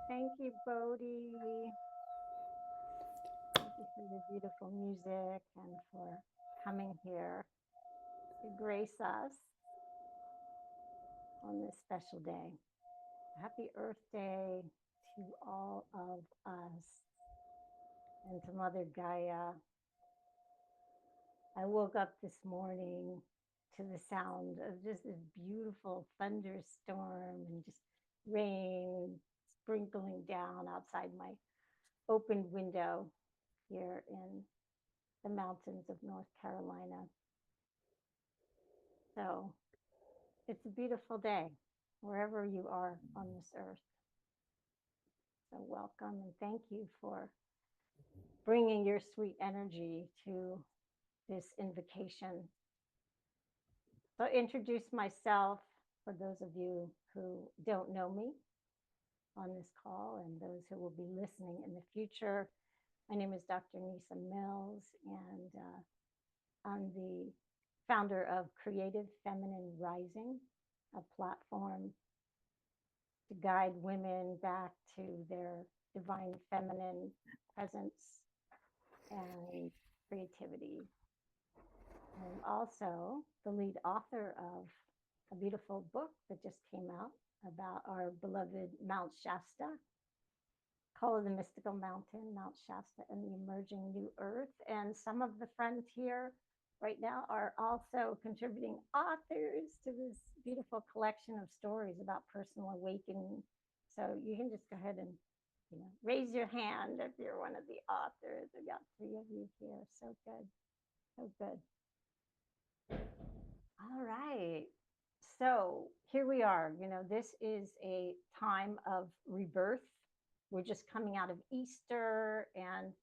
Thank you, Bodhi. Thank you for your beautiful music and for coming here to grace us on this special day. Happy Earth Day to all of us and to Mother Gaia. I woke up this morning to the sound of just this beautiful thunderstorm and just rain sprinkling down outside my opened window here in the mountains of North Carolina. So it's a beautiful day wherever you are on this earth. So welcome and thank you for bringing your sweet energy to this invocation. So I'll introduce myself for those of you who don't know me on this call and those who will be listening in the future. My name is Dr. Neesa Mills, and I'm the founder of CreativeFeminineRising, a platform to guide women back to their divine feminine presence and creativity. I'm also the lead author of a beautiful book that just came out about our beloved Mount Shasta, called The Mystical Mountain, Mount Shasta, and the Emerging New Earth. And some of the friends here right now are also contributing authors to this beautiful collection of stories about personal awakening. So you can just go ahead and raise your hand if you're one of the authors. I've got 3 of you here. So good. So good. All right. So here we are. This is a time of rebirth. We're just coming out of Easter, and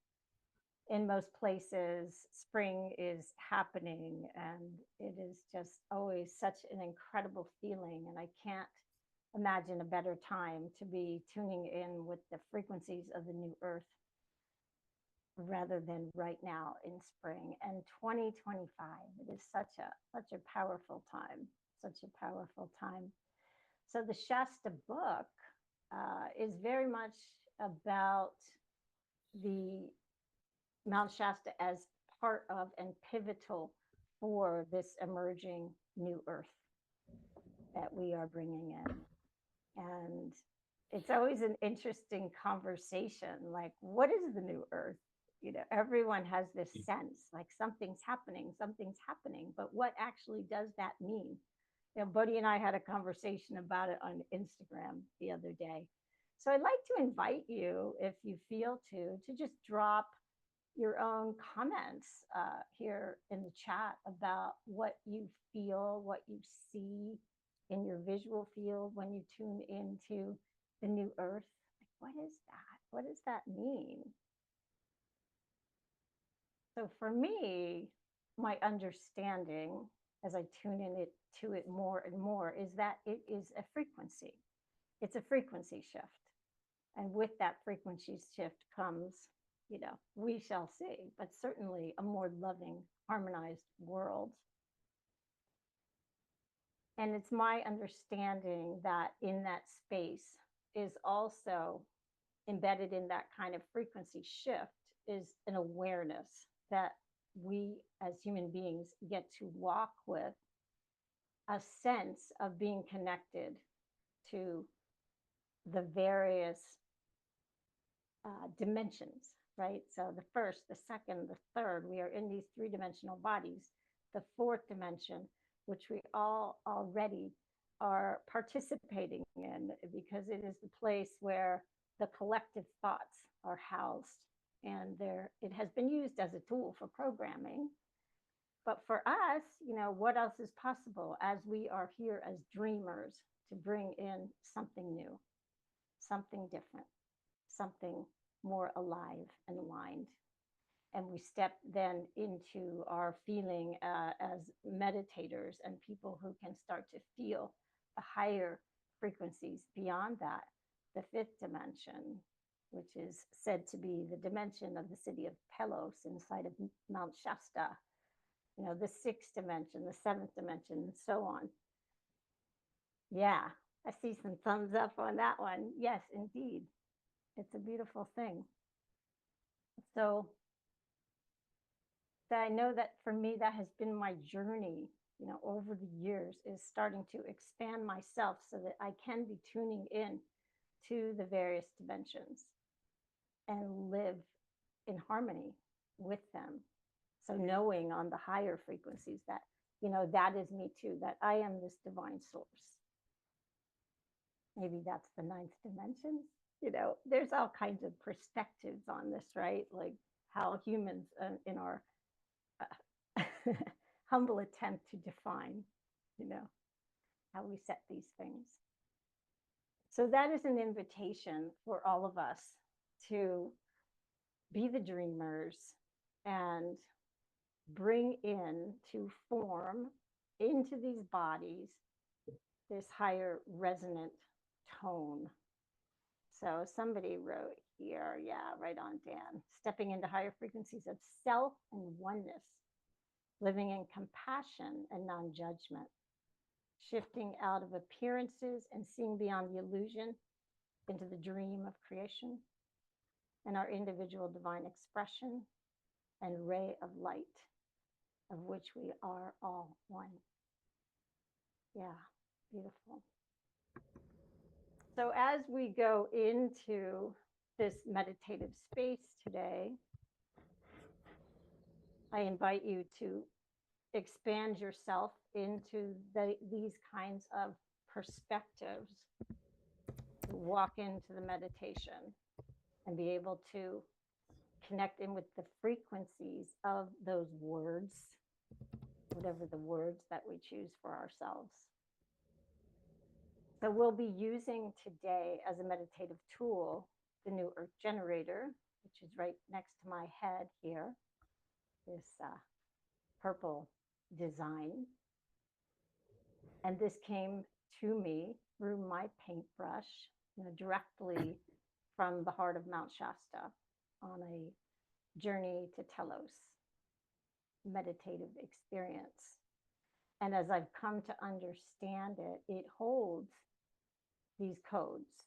in most places, spring is happening, and it is just always such an incredible feeling. And I can't imagine a better time to be tuning in with the frequencies of the new earth rather than right now in spring and 2025. It is such a powerful time, such a powerful time. So the Shasta book is very much about the Mount Shasta as part of and pivotal for this emerging new earth that we are bringing in. And it's always an interesting conversation, like, what is the new earth? Everyone has this sense like something's happening, but what actually does that mean? Bodhi and I had a conversation about it on Instagram the other day. So I'd like to invite you, if you feel to just drop your own comments here in the chat about what you feel, what you see in your visual field when you tune into the new earth. Like, what is that? What does that mean? So for me, my understanding as I tune in to it more and more is that it is a frequency. It's a frequency shift. And with that frequency shift comes, we shall see, but certainly a more loving, harmonized world. And it's my understanding that in that space is also embedded in that kind of frequency shift is an awareness that we as human beings get to walk with, a sense of being connected to the various dimensions, right? So the first, the second, the third, we are in these 3-dimensional bodies. The 4th dimension, which we all already are participating in, because it is the place where the collective thoughts are housed, and it has been used as a tool for programming. But for us, what else is possible as we are here as dreamers to bring in something new, something different, something more alive and aligned. And we step then into our feeling as meditators and people who can start to feel the higher frequencies beyond that. The 5th dimension, which is said to be the dimension of the city of Pelos inside of Mount Shasta, the 6th dimension, the 7th dimension, and so on. Yeah, I see some thumbs up on that one. Yes, indeed. It's a beautiful thing. So I know that for me, that has been my journey, over the years, is starting to expand myself so that I can be tuning in to the various dimensions and live in harmony with them. So knowing on the higher frequencies that, that is me too, that I am this divine source. Maybe that's the 9th dimension. There's all kinds of perspectives on this, right? Like how humans in our humble attempt to define, how we set these things. So that is an invitation for all of us to be the dreamers and bring in to form into these bodies this higher resonant tone. So somebody wrote here, yeah, right on, Dan, stepping into higher frequencies of self and oneness, living in compassion and non-judgment, shifting out of appearances and seeing beyond the illusion into the dream of creation and our individual divine expression and ray of light, of which we are all one. Yeah, beautiful. So as we go into this meditative space today, I invite you to expand yourself into these kinds of perspectives, to walk into the meditation and be able to connect in with the frequencies of those words, whatever the words that we choose for ourselves. So we'll be using today as a meditative tool the New Earth Generator, which is right next to my head here, this purple design. And this came to me through my paintbrush, directly from the heart of Mount Shasta on a journey to Telos meditative experience. And as I've come to understand it, it holds these codes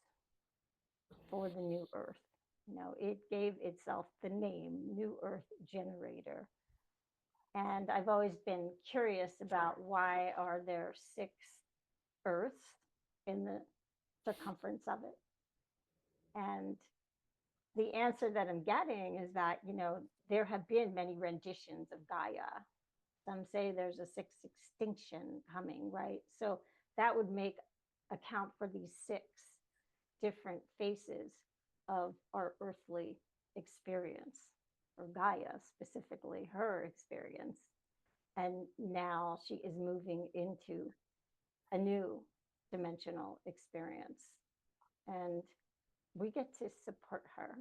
for the New Earth. It gave itself the name New Earth Generator. And I've always been curious about why are there 6 Earths in the circumference of it. And the answer that I'm getting is that, there have been many renditions of Gaia. Some say there's a 6th extinction coming, right? So that would account for these 6 different faces of our earthly experience, or Gaia specifically, her experience. And now she is moving into a new dimensional experience. And we get to support her.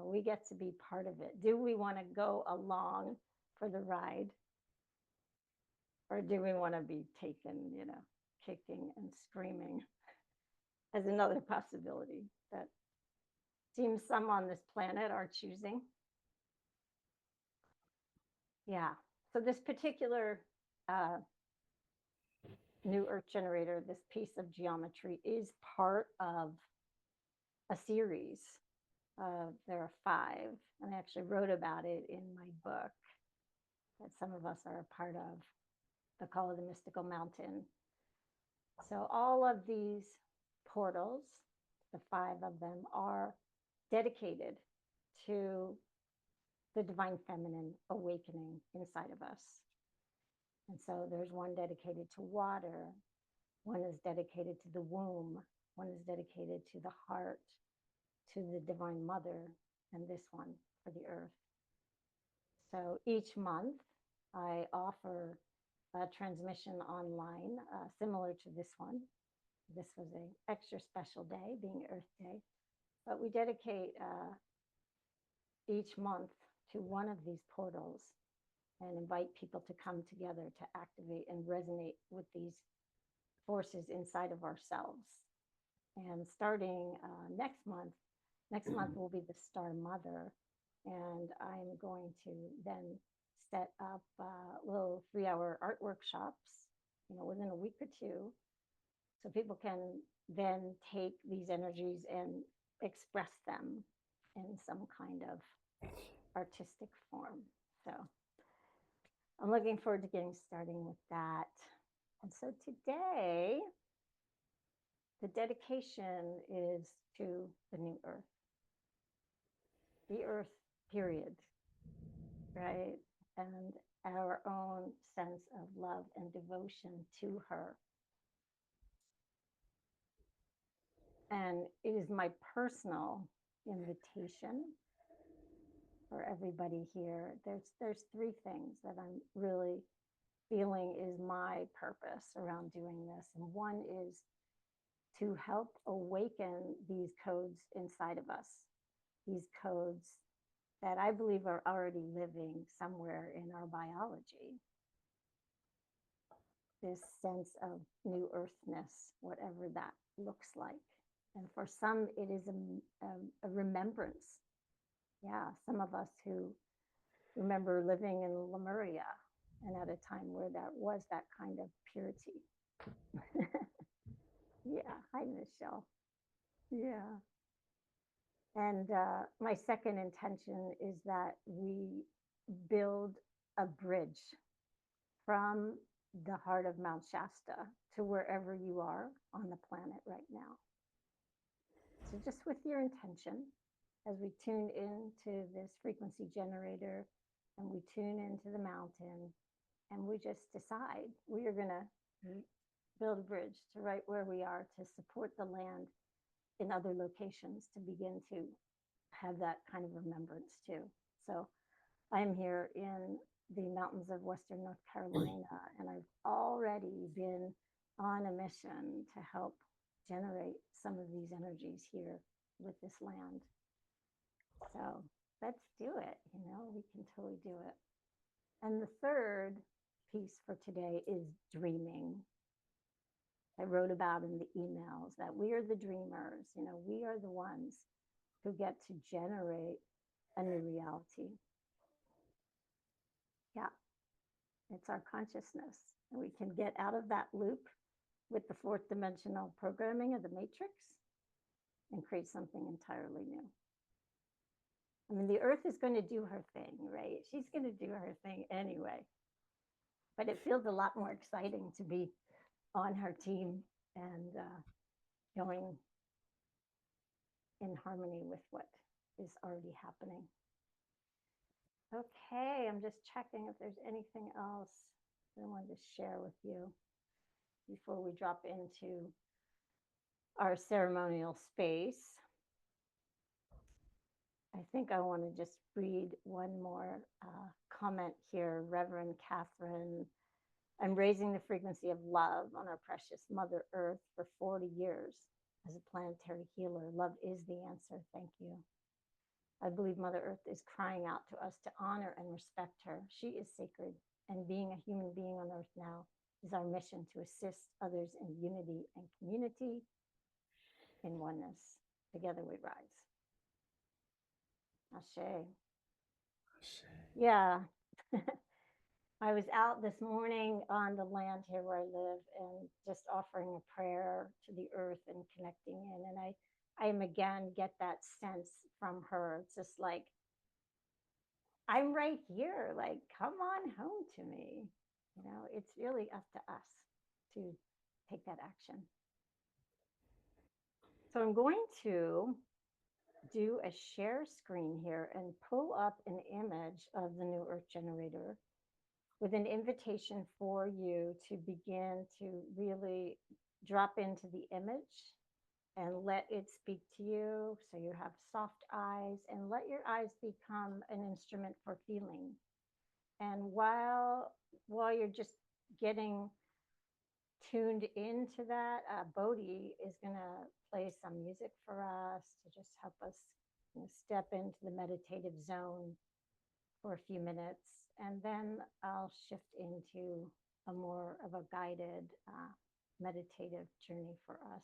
We get to be part of it. Do we want to go along for the ride? Or do we want to be taken, kicking and screaming? As another possibility that seems some on this planet are choosing. Yeah. So this particular New Earth Generator, this piece of geometry, is part of a series. There are 5, and I actually wrote about it in my book that some of us are a part of, The Call of the Mystical Mountain. So all of these portals, the 5 of them, are dedicated to the divine feminine awakening inside of us. And so there's one dedicated to water, one is dedicated to the womb, one is dedicated to the heart, to the divine mother, and this one for the earth. So each month I offer a transmission online similar to this one. This was an extra special day, being Earth Day, but we dedicate each month to one of these portals and invite people to come together to activate and resonate with these forces inside of ourselves. And starting next month will be the Star Mother, and I'm going to then set up little 3-hour art workshops, within a week or 2, so people can then take these energies and express them in some kind of artistic form. So I'm looking forward to getting starting with that. And so today, the dedication is to the New Earth. The Earth, period, right? And our own sense of love and devotion to her. And it is my personal invitation for everybody here. There's 3 things that I'm really feeling is my purpose around doing this. And one is to help awaken these codes inside of us, these codes that I believe are already living somewhere in our biology. This sense of new earthness, whatever that looks like. And for some, it is a remembrance. Yeah, some of us who remember living in Lemuria and at a time where there was that kind of purity. Yeah, hi, Michelle. Yeah. And my second intention is that we build a bridge from the heart of Mount Shasta to wherever you are on the planet right now. So just with your intention, as we tune into this frequency generator and we tune into the mountain and we just decide we are going to build a bridge to right where we are to support the land in other locations to begin to have that kind of remembrance too. So I'm here in the mountains of Western North Carolina, and I've already been on a mission to help generate some of these energies here with this land. So let's do it. We can totally do it. And the third piece for today is dreaming. I wrote about in the emails that we are the dreamers. We are the ones who get to generate a new reality. Yeah, it's our consciousness. And we can get out of that loop with the fourth dimensional programming of the matrix and create something entirely new. I mean, the earth is going to do her thing, right? She's going to do her thing anyway. But it feels a lot more exciting to be on her team and going in harmony with what is already happening. Okay, I'm just checking if there's anything else I wanted to share with you before we drop into our ceremonial space. I think I want to just read one more comment here. Reverend Catherine, I'm raising the frequency of love on our precious Mother Earth for 40 years as a planetary healer. Love is the answer. Thank you. I believe Mother Earth is crying out to us to honor and respect her. She is sacred, and being a human being on Earth now is our mission to assist others in unity and community, in oneness. Together we rise. Ashe. Yeah. I was out this morning on the land here where I live and just offering a prayer to the earth and connecting in. And I am again get that sense from her. It's just like, I'm right here. Like, come on home to me. It's really up to us to take that action. So I'm going to do a share screen here and pull up an image of the New Earth Generator with an invitation for you to begin to really drop into the image and let it speak to you. So you have soft eyes, and let your eyes become an instrument for feeling. And while you're just getting tuned into that, Bodhi is going to play some music for us to just help us step into the meditative zone for a few minutes. And then I'll shift into a more of a guided meditative journey for us.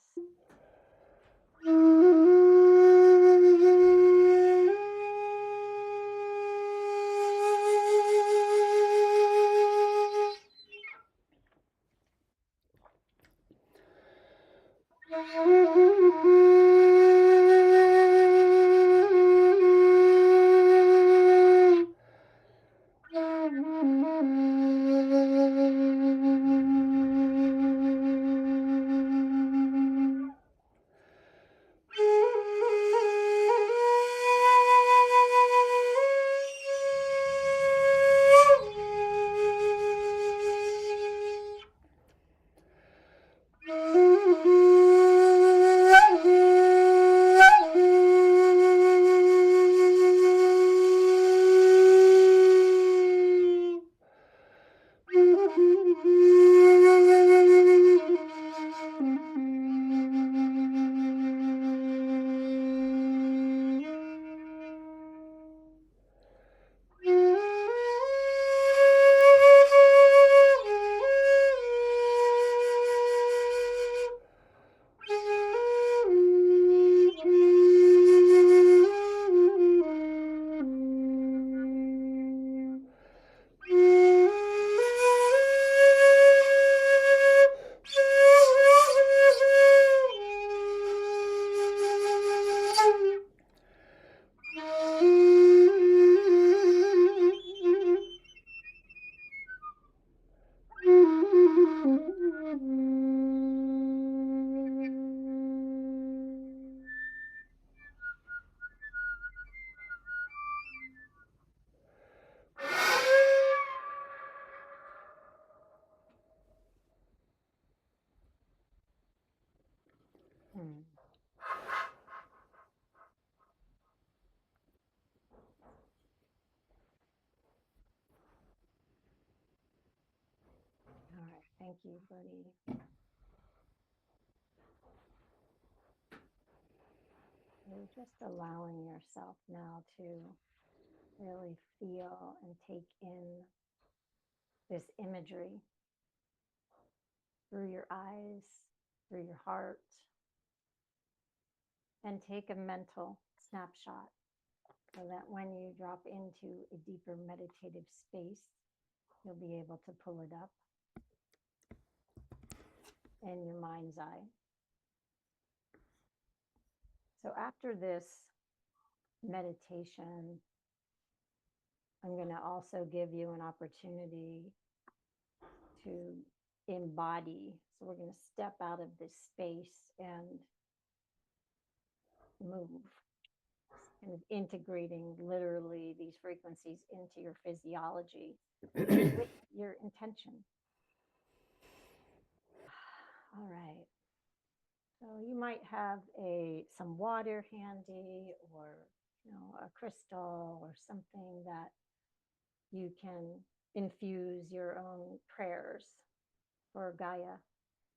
Thank you, Bodhi. You're just allowing yourself now to really feel and take in this imagery through your eyes, through your heart, and take a mental snapshot so that when you drop into a deeper meditative space, you'll be able to pull it up in your mind's eye. So after this meditation, I'm going to also give you an opportunity to embody. So we're going to step out of this space and move, kind of integrating literally these frequencies into your physiology with your intention. All right. So you might have some water handy, or a crystal or something that you can infuse your own prayers for Gaia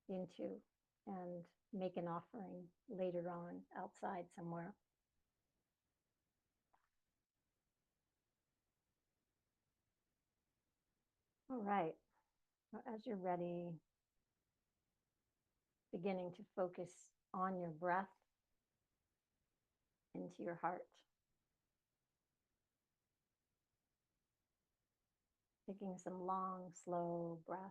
into and make an offering later on outside somewhere. All right. Well, as you're ready, beginning to focus on your breath into your heart. Taking some long, slow breaths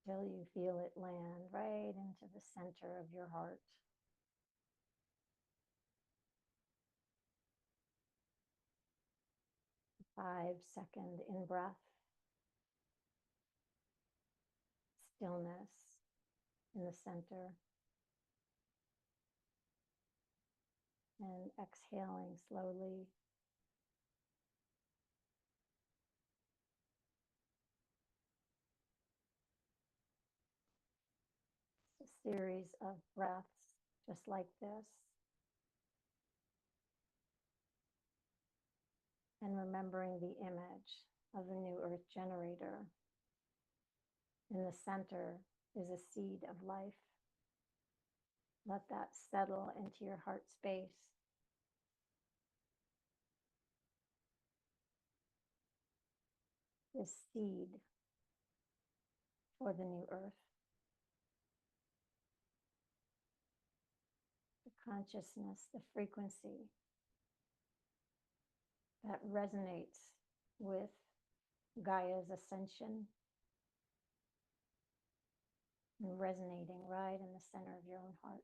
till you feel it land right into the center of your heart. A 5-second in-breath, stillness in the center, and exhaling slowly. A series of breaths just like this. And remembering the image of the new earth generator. In the center is a seed of life. Let that settle into your heart space. This seed for the new earth. The consciousness, the frequency that resonates with Gaia's ascension and resonating right in the center of your own heart.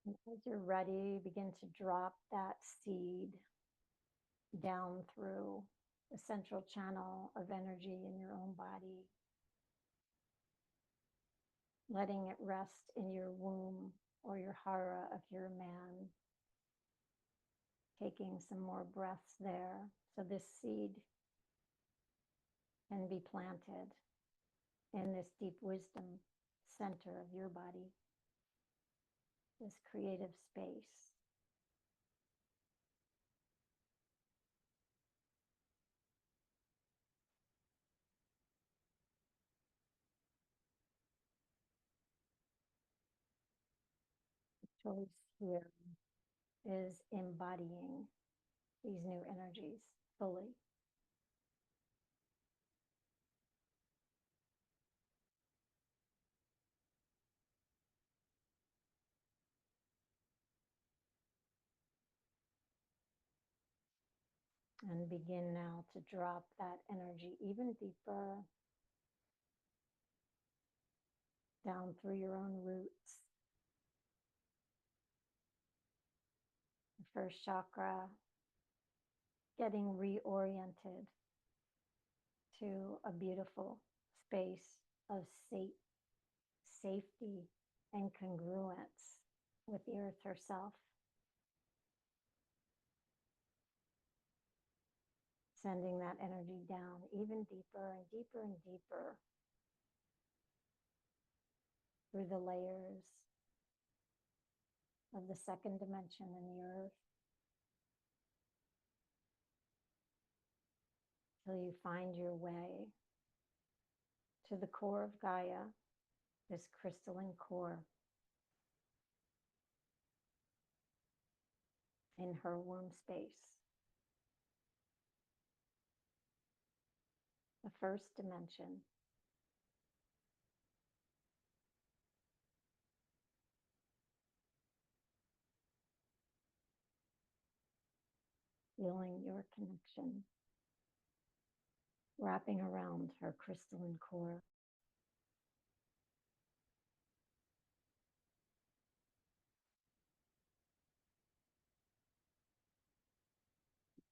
And as you're ready, begin to drop that seed down through the central channel of energy in your own body, letting it rest in your womb or your hara if you're a man, taking some more breaths there so this seed can be planted in this deep wisdom center of your body, this creative space. The choice here is embodying these new energies fully. And begin now to drop that energy even deeper down through your own roots. The first chakra, getting reoriented to a beautiful space of safety and congruence with the earth herself. Sending that energy down even deeper and deeper and deeper through the layers of the second dimension in the earth, till you find your way to the core of Gaia, this crystalline core in her womb space. The first dimension. Feeling your connection wrapping around her crystalline core.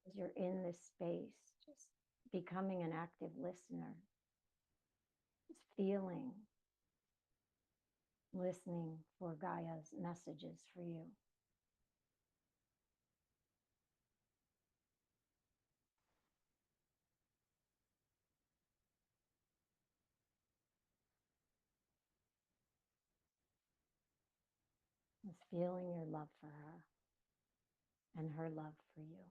As you're in this space, just becoming an active listener, just feeling, listening for Gaia's messages for you. Just feeling your love for her and her love for you.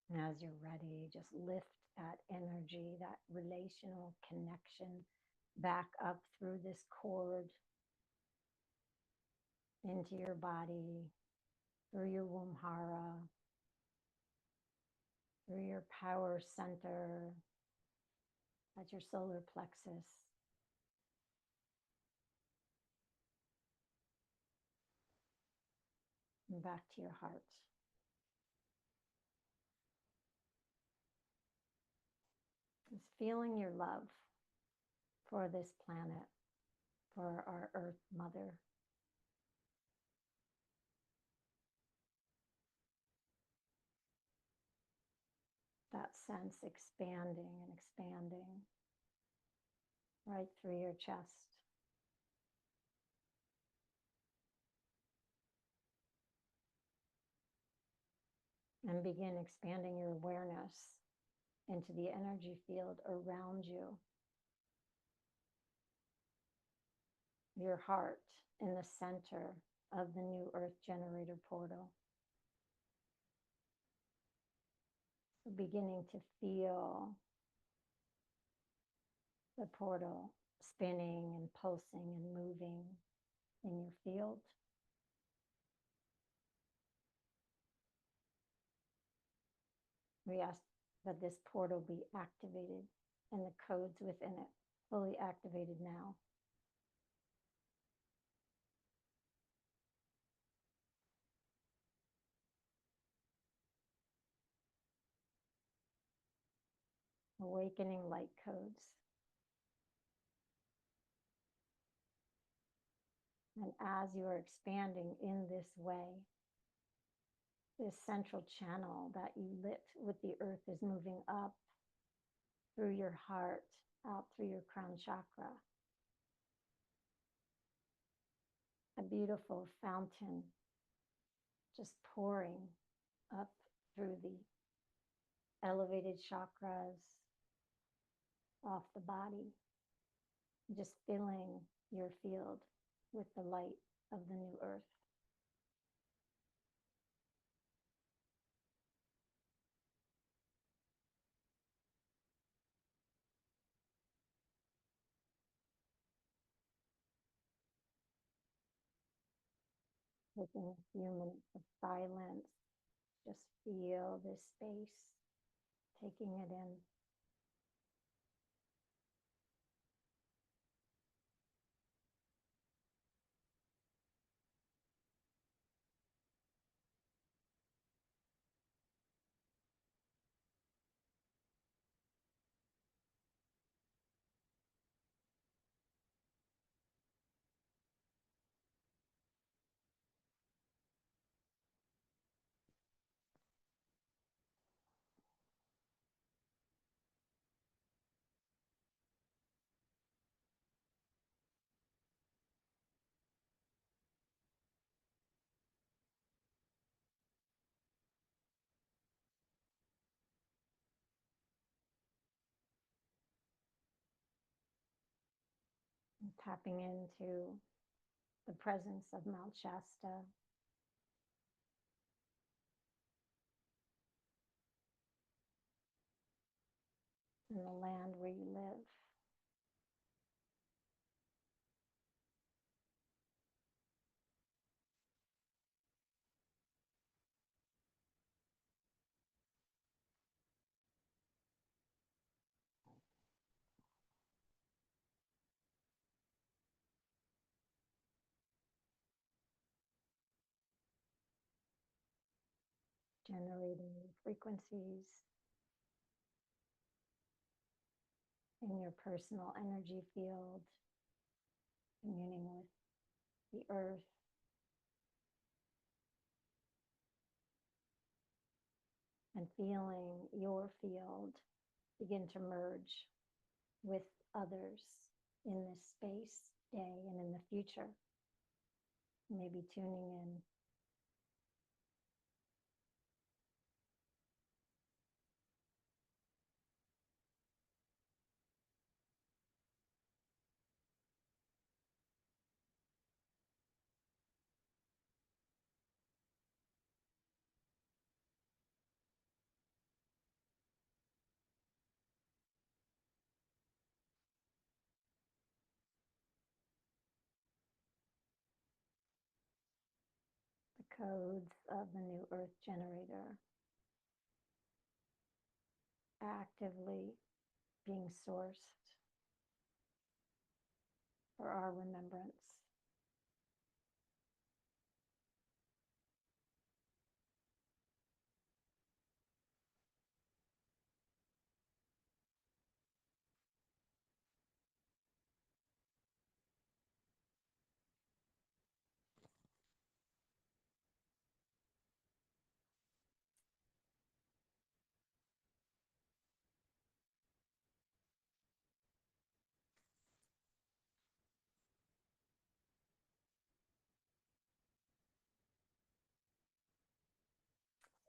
And as you're ready, just lift that energy, that relational connection back up through this cord into your body, through your womb hara, through your power center, at your solar plexus, and back to your heart. Just feeling your love for this planet, for our Earth Mother. That sense expanding and expanding right through your chest. And begin expanding your awareness into the energy field around you. Your heart in the center of the new Earth generator portal. So beginning to feel the portal spinning and pulsing and moving in your field. We ask that this portal be activated and the codes within it fully activated now. Awakening light codes. And as you are expanding in this way, this central channel that you lit with the earth is moving up through your heart, out through your crown chakra. A beautiful fountain just pouring up through the elevated chakras, off the body, just filling your field with the light of the new earth. Taking a few minutes of silence, just feel this space, taking it in. tapping into the presence of Mount Shasta, in the land where you live. Generating frequencies in your personal energy field, communing with the earth, and feeling your field begin to merge with others in this space day and in the future. Maybe tuning in. The codes of the new earth generator actively being sourced for our remembrance.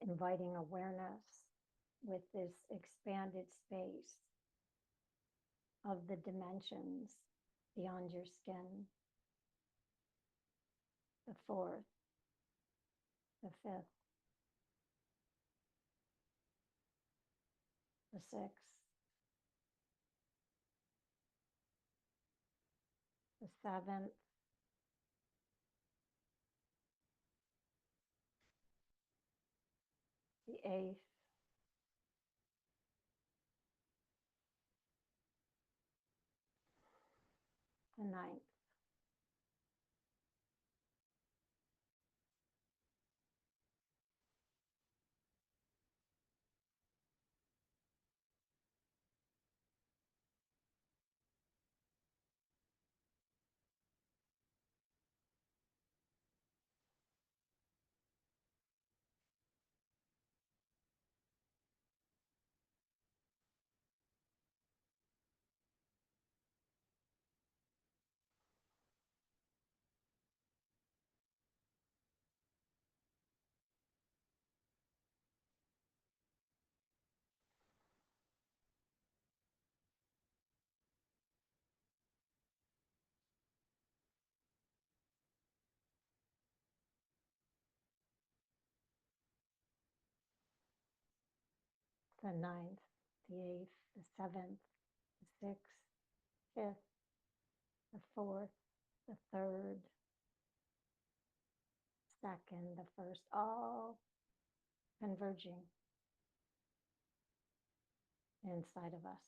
Inviting awareness with this expanded space of the dimensions beyond your skin. The fourth, the fifth, the sixth, the seventh, the eighth, the ninth, the ninth, the eighth, the seventh, the sixth, fifth, the fourth, the third, second, the first, all converging inside of us.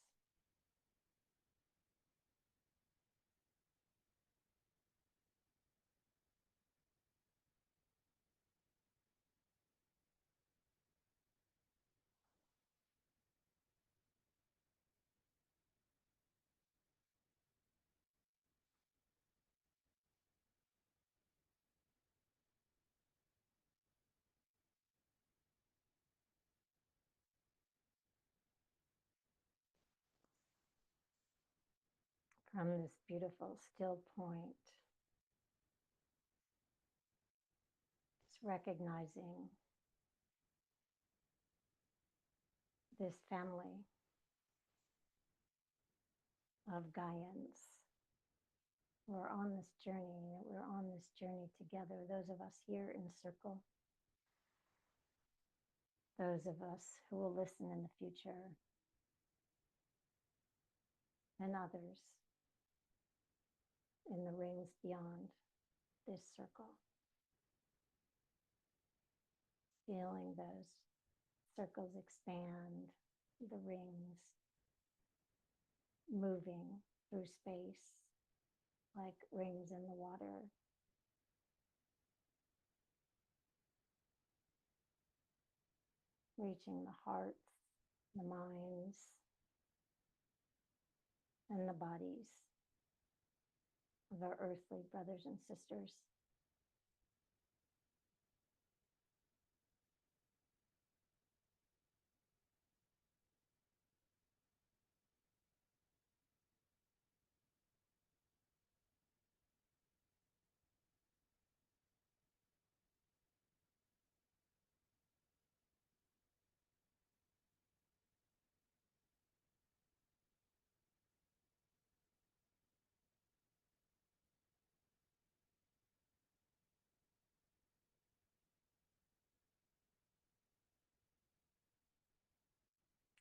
From this beautiful still point, just recognizing this family of Gaians we're on this journey, that we're on this journey together, those of us here in circle, those of us who will listen in the future, and others in the rings beyond this circle. Feeling those circles expand, the rings moving through space like rings in the water. Reaching the hearts, the minds, and the bodies of our earthly brothers and sisters.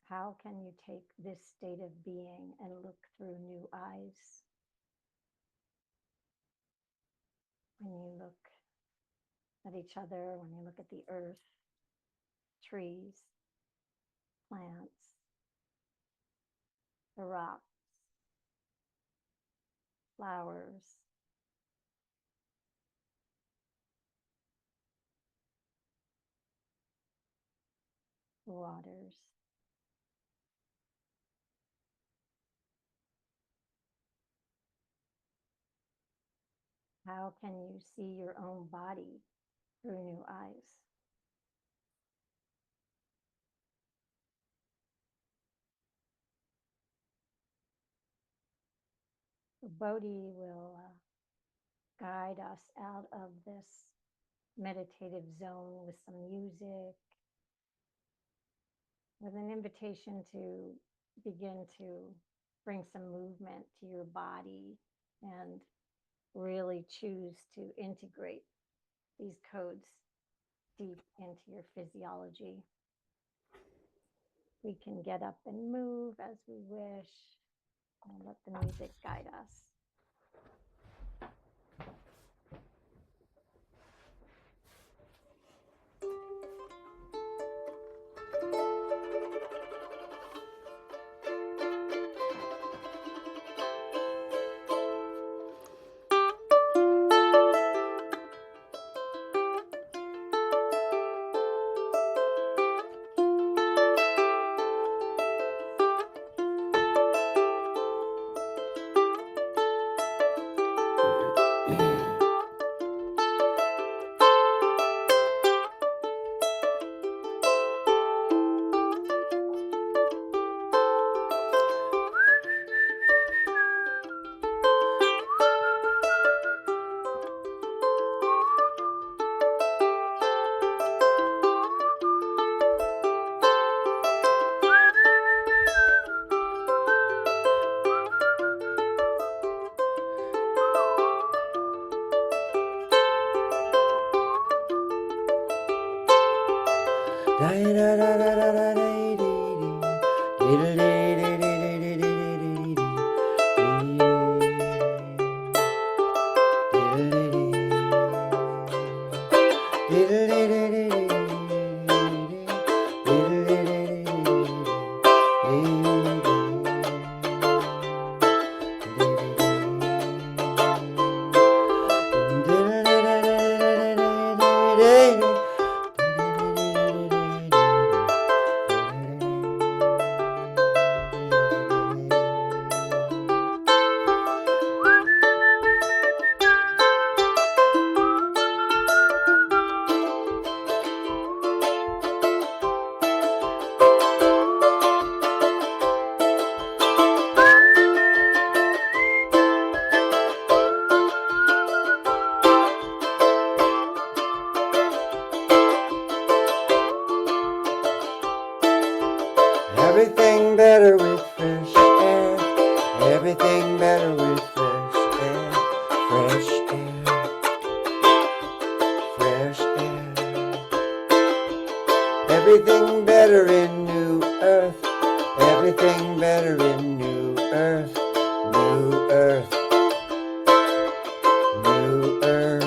How can you take this state of being and look through new eyes? When you look at each other, when you look at the earth, trees, plants, the rocks, flowers, the waters. How can you see your own body through new eyes? Bodhi will guide us out of this meditative zone with some music, with an invitation to begin to bring some movement to your body and really choose to integrate these codes deep into your physiology. We can get up and move as we wish and let the music guide us. Everything better with fresh air. Everything better with fresh air. Everything better in New Earth. Everything better in New Earth. New Earth. New Earth.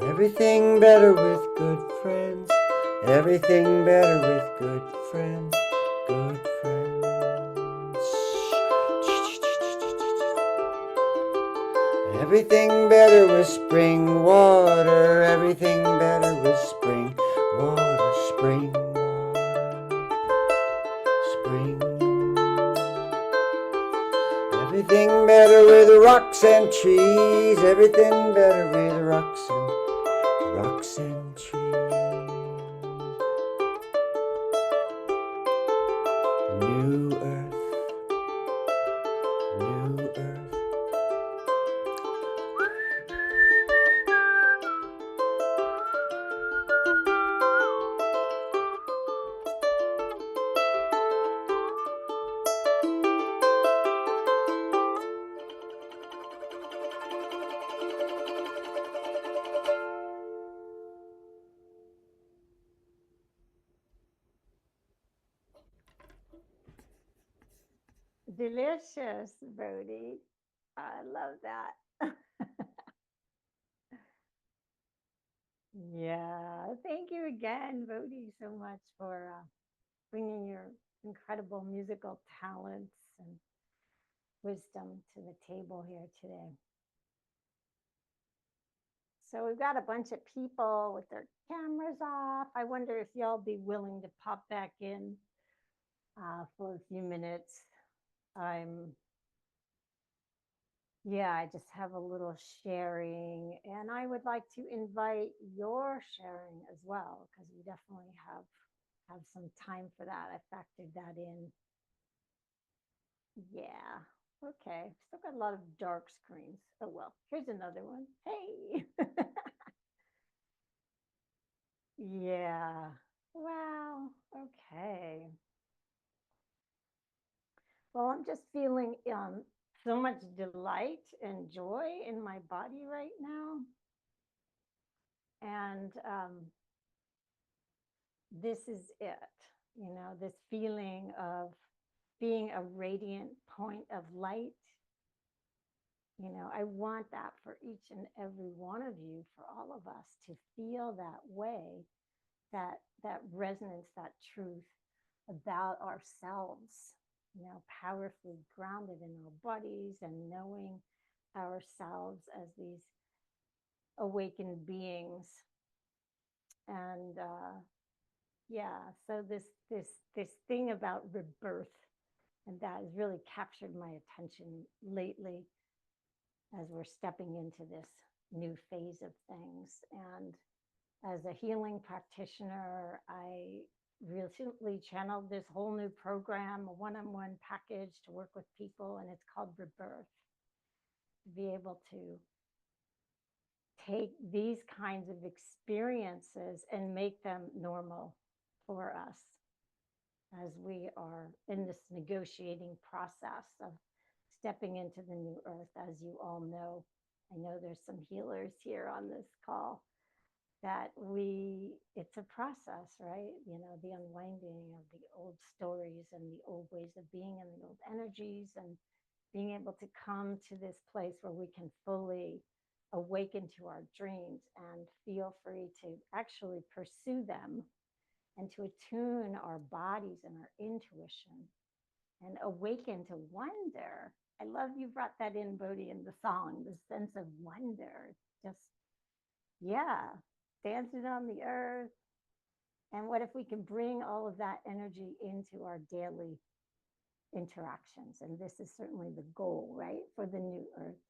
Everything better with good friends. Everything better with good friends. Good friends. Everything better with spring water. Everything better with spring water. Spring water. Spring. Everything better with rocks and trees. Everything better with rocks and trees. New Earth. New Earth. Delicious, Bodhi. I love that. Yeah, thank you again, Bodhi, so much for bringing your incredible musical talents and wisdom to the table here today. So we've got a bunch of people with their cameras off. I wonder if y'all be willing to pop back in for a few minutes. I just have a little sharing, and I would like to invite your sharing as well, because we definitely have some time for that. I factored that in. Yeah. Okay. Still got a lot of dark screens. Oh well. Here's another one. Hey. Yeah. Wow. Okay. Well, I'm just feeling so much delight and joy in my body right now. And this is it, this feeling of being a radiant point of light. I want that for each and every one of you, for all of us to feel that way, that resonance, that truth about ourselves, powerfully grounded in our bodies and knowing ourselves as these awakened beings. And so this thing about rebirth, and that has really captured my attention lately as we're stepping into this new phase of things. And as a healing practitioner, I recently channeled this whole new program, a one-on-one package to work with people, and it's called Rebirth. To be able to take these kinds of experiences and make them normal for us as we are in this negotiating process of stepping into the new earth. As you all know, I know there's some healers here on this call, that it's a process, right? The unwinding of the old stories and the old ways of being and the old energies, and being able to come to this place where we can fully awaken to our dreams and feel free to actually pursue them, and to attune our bodies and our intuition and awaken to wonder. I love you brought that in, Bodhi, in the song, the sense of wonder. Just, yeah, dancing on the earth. And what if we can bring all of that energy into our daily interactions? And this is certainly the goal, right, for the new earth.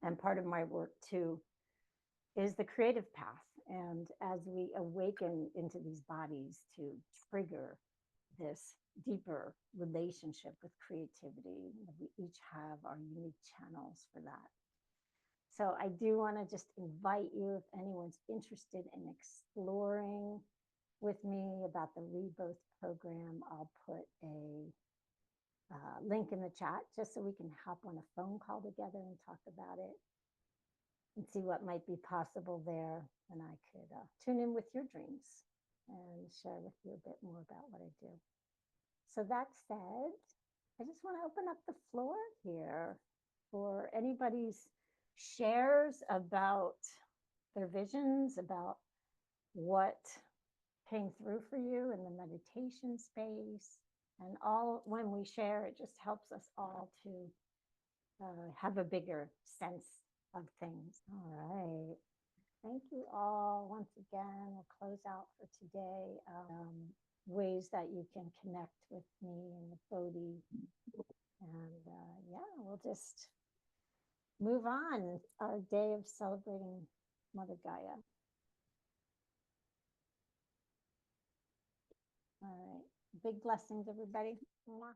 And part of my work too is the creative path. And as we awaken into these bodies to trigger this deeper relationship with creativity, we each have our unique channels for that. So I do want to just invite you, if anyone's interested in exploring with me about the Rebirth program, I'll put a link in the chat just so we can hop on a phone call together and talk about it and see what might be possible there. And I could tune in with your dreams and share with you a bit more about what I do. So that said, I just want to open up the floor here for anybody's shares about their visions, about what came through for you in the meditation space. And all, when we share, it just helps us all to have a bigger sense of things. All right. Thank you all once again. We'll close out for today. Ways that you can connect with me and with Bodhi. And yeah, we'll just move on our day of celebrating Mother Gaia. All right. Big blessings, everybody. Mwah.